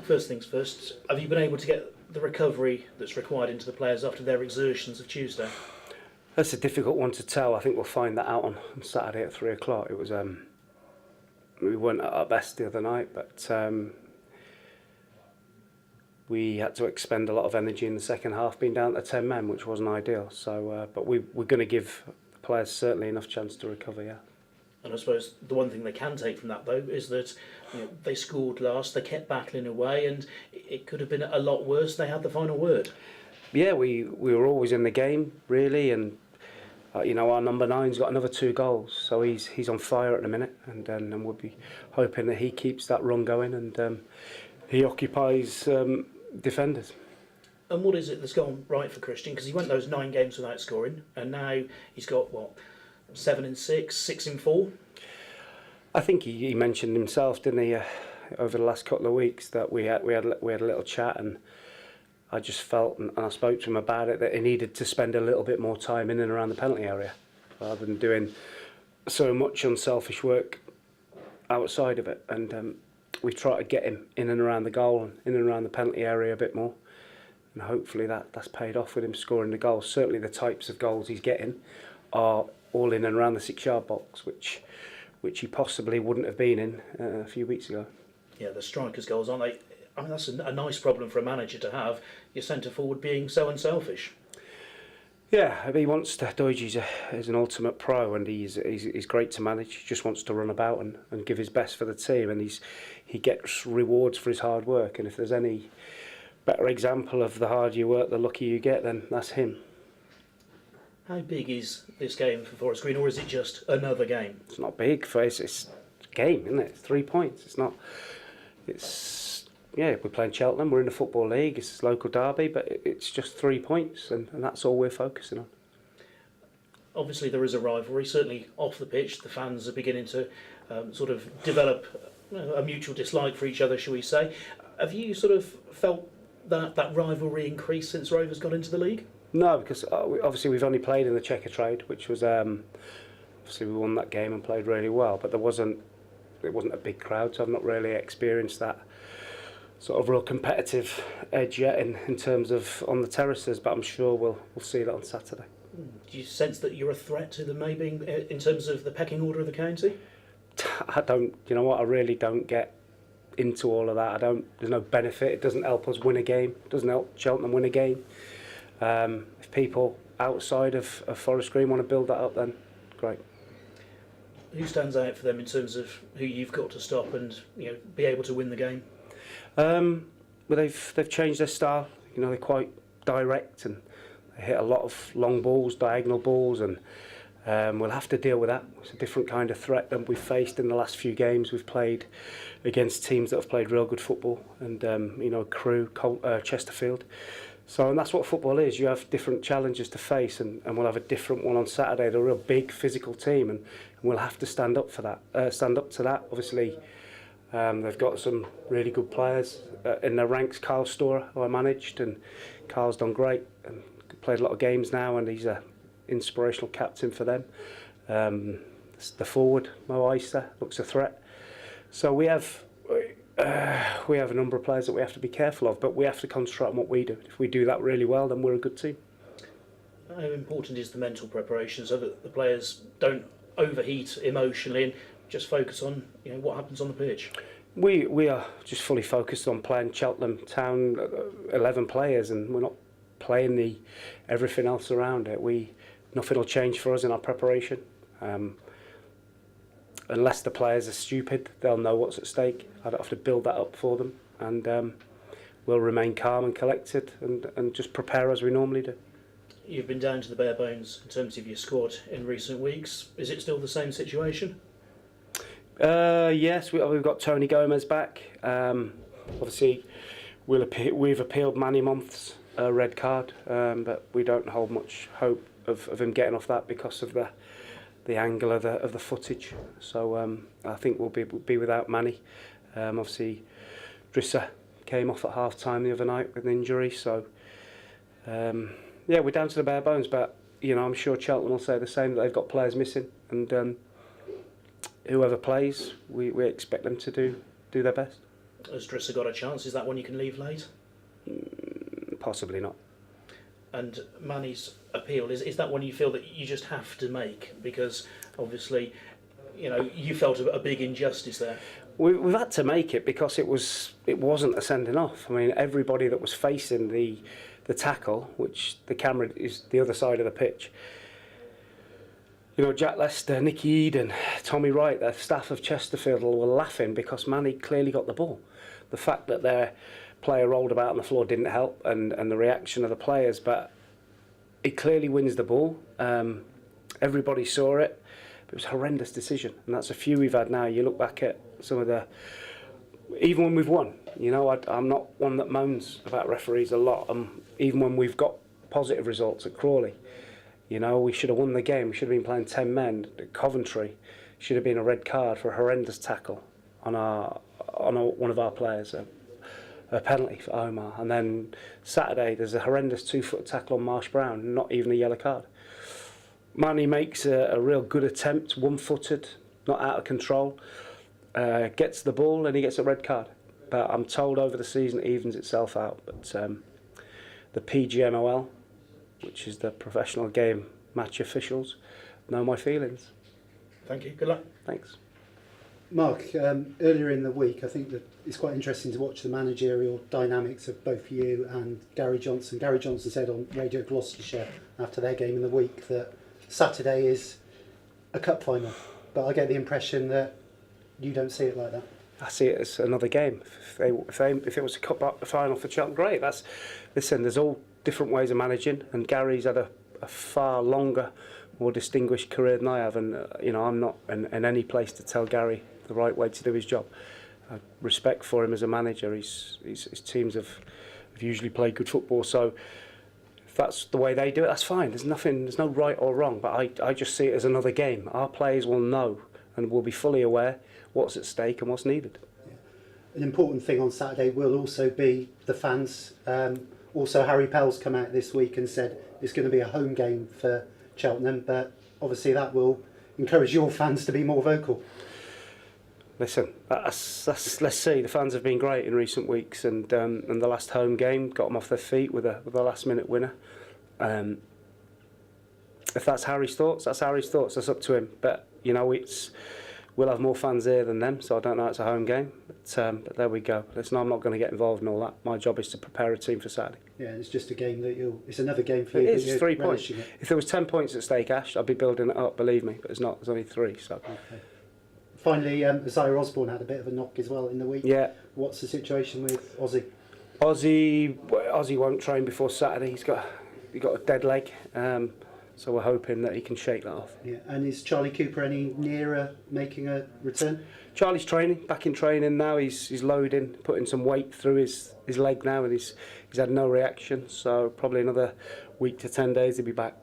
First things first, have you been able to get the recovery that's required into the players after their exertions of Tuesday? That's a difficult one to tell. I think we'll find that out on Saturday at 3 o'clock. It was we weren't at our best the other night, but we had to expend a lot of energy in the second half, being down to 10 men, which wasn't ideal. So, but we're going to give the players certainly enough chance to recover. Yeah. And I suppose the one thing they can take from that, though, is that they scored last, they kept battling away, and it could have been a lot worse. They had the final word. Yeah, we were always in the game, really, and our number 9's got another 2 goals, so he's on fire at the minute, and we'll be hoping that he keeps that run going and he occupies defenders. And what is it that's gone right for Christian? Because he went those 9 games without scoring, and now he's got 7 in 6, 6 in 4. I think he mentioned himself, didn't he, over the last couple of weeks, that we had a little chat, and I just felt, and I spoke to him about it, that he needed to spend a little bit more time in and around the penalty area, rather than doing so much unselfish work outside of it. And we try to get him in and around the goal and in and around the penalty area a bit more, and hopefully that's paid off with him scoring the goals. Certainly the types of goals he's getting are all in and around the 6-yard box, which he possibly wouldn't have been in a few weeks ago. Yeah, the strikers' goals, aren't they? I mean, that's a nice problem for a manager to have, your centre forward being so unselfish. Yeah, he wants to. Doige is an ultimate pro, and he's great to manage. He just wants to run about and give his best for the team, and he gets rewards for his hard work. And if there's any better example of the harder you work, the luckier you get, then that's him. How big is this game for Forest Green, or is it just another game? It's not big. It's a game, isn't it? It's 3 points. It's not. We're playing Cheltenham. We're in the Football League. It's a local derby, but it's just 3 points, and that's all we're focusing on. Obviously, there is a rivalry. Certainly, off the pitch, the fans are beginning to sort of develop a mutual dislike for each other, shall we say? Have you sort of felt that rivalry increase since Rovers got into the league? No, because obviously we've only played in the Checkatrade, which was obviously we won that game and played really well, but it wasn't a big crowd, so I've not really experienced that sort of real competitive edge yet in terms of on the terraces, but I'm sure we'll see that on Saturday. Do you sense that you're a threat to them maybe in terms of the pecking order of the county? I don't, I really don't get into all of that. There's no benefit. It doesn't help us win a game. It doesn't help Cheltenham win a game. If people outside of Forest Green want to build that up, then great. Who stands out for them in terms of who you've got to stop and be able to win the game? Well, they've changed their style. They're quite direct and they hit a lot of long balls, diagonal balls, and we'll have to deal with that. It's a different kind of threat than we've faced in the last few games. We've played against teams that have played real good football, and Crewe, Chesterfield. So, and that's what football is. You have different challenges to face, and we'll have a different one on Saturday. They're a real big physical team, and we'll have to stand up for that. Stand up to that. Obviously, they've got some really good players in their ranks. Carl Storer, who I managed, and Carl's done great and played a lot of games now, and he's an inspirational captain for them. The forward, Mo Eisa, looks a threat. So we have a number of players that we have to be careful of, but we have to concentrate on what we do. If we do that really well, then we're a good team. How important is the mental preparation so that the players don't overheat emotionally and just focus on what happens on the pitch? We are just fully focused on playing Cheltenham Town 11 players, and we're not playing everything else around it. Nothing will change for us in our preparation. Unless the players are stupid, they'll know what's at stake. I don't have to build that up for them, and we'll remain calm and collected and just prepare as we normally do. You've been down to the bare bones in terms of your squad in recent weeks. Is it still the same situation? Yes, we've got Tony Gomez back. Obviously, we've appealed Manny Month's red card, but we don't hold much hope of him getting off that because of the angle of the footage. So I think we'll be without Manny. Obviously, Drissa came off at half time the other night with an injury. So we're down to the bare bones. But I'm sure Cheltenham will say the same, that they've got players missing, and whoever plays, we expect them to do their best. has Drissa got a chance? Is that one you can leave late? Possibly not. And Manny's appeal, is that one you feel that you just have to make? Because obviously, you know, you felt a big injustice there. We've had to make it because it wasn't a sending off. I mean, everybody that was facing the tackle, which the camera is the other side of the pitch. You know, Jack Lester, Nicky Eden, Tommy Wright, the staff of Chesterfield were laughing because Manny clearly got the ball. The fact that their player rolled about on the floor didn't help, and the reaction of the players, but he clearly wins the ball. Everybody saw it. But it was a horrendous decision, and that's a few we've had now. You look back at some of the, even when we've won, you know, I'm not one that moans about referees a lot. Even when we've got positive results at Crawley, you know, we should have won the game. We should have been playing 10 men. At Coventry should have been a red card for a horrendous tackle on one of our players, a penalty for Omar. And then Saturday there's a horrendous 2-foot tackle on Marsh Brown, not even a yellow card. Manny makes a real good attempt, one-footed, not out of control, gets the ball and he gets a red card. But I'm told over the season it evens itself out. But the PGMOL, which is the professional game match officials, know my feelings. Thank you. Good luck. Thanks. Mark, earlier in the week, I think that it's quite interesting to watch the managerial dynamics of both you and Gary Johnson. Gary Johnson said on Radio Gloucestershire after their game in the week that Saturday is a cup final, but I get the impression that you don't see it like that. I see it as another game. If it was a cup final for Cheltenham, great. Listen, there's all different ways of managing, and Gary's had a far longer, more distinguished career than I have, and you know, I'm not in any place to tell Gary the right way to do his job. I have respect for him as a manager. His teams have usually played good football, so if that's the way they do it, that's fine. There's no right or wrong, but I just see it as another game. Our players will know and will be fully aware what's at stake and what's needed. Yeah. An important thing on Saturday will also be the fans. Also, Harry Pell's come out this week and said it's going to be a home game for Cheltenham, but obviously that will encourage your fans to be more vocal. Listen, let's see. The fans have been great in recent weeks, and the last home game got them off their feet with a last-minute winner. If that's Harry's thoughts, that's Harry's thoughts. That's up to him. But you know, we'll have more fans here than them, so I don't know. It's a home game, but there we go. Listen, I'm not going to get involved in all that. My job is to prepare a team for Saturday. Yeah, it's just a game that it's another game for you. It is 3 points. It. If there was 10 points at stake, Ash, I'd be building it up. Believe me, but it's not. There's only 3. So. Okay. Finally, Isaiah Osborne had a bit of a knock as well in the week. Yeah. What's the situation with Ozzy? Ozzy won't train before Saturday. He got a dead leg, so we're hoping that he can shake that off. Yeah. And is Charlie Cooper any nearer making a return? Charlie's back in training now. He's loading, putting some weight through his leg now, and he's had no reaction. So probably another week to 10 days he'll be back.